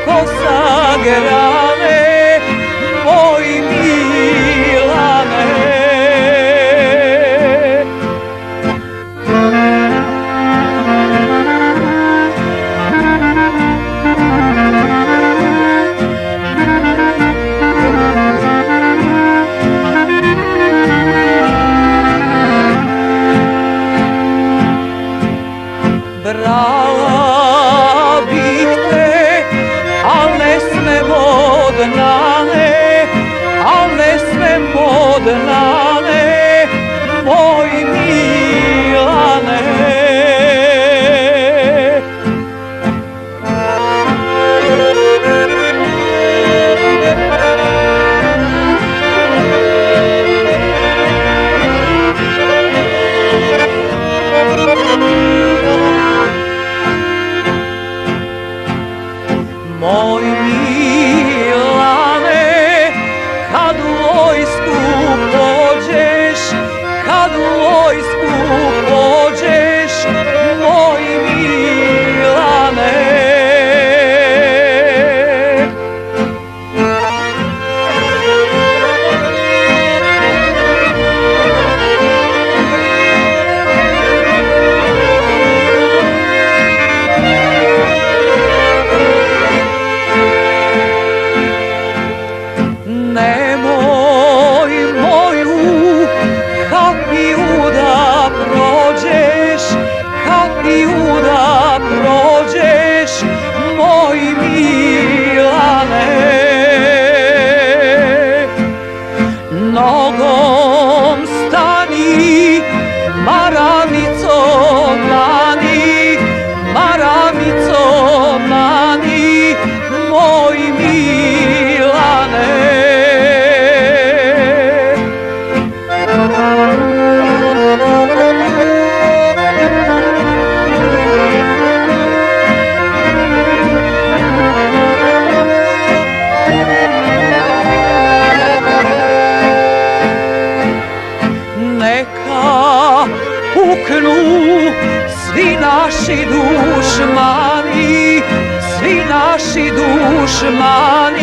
ko sagrane, moj Milane. Brala bih te, al ne smem odnane, al ne smem odnane, moj Milane. Moj Milane, kad u vojsku pođeš, kad u vojsku pođeš, moj Milane. Nemoj moju kapiju da prođeš, kapiju da prođeš, moj Milane. Nogom stani, maramicom mani, maramicom mani, moj Milane. Neka puknu svi naši dušmani, svi naši dušmani,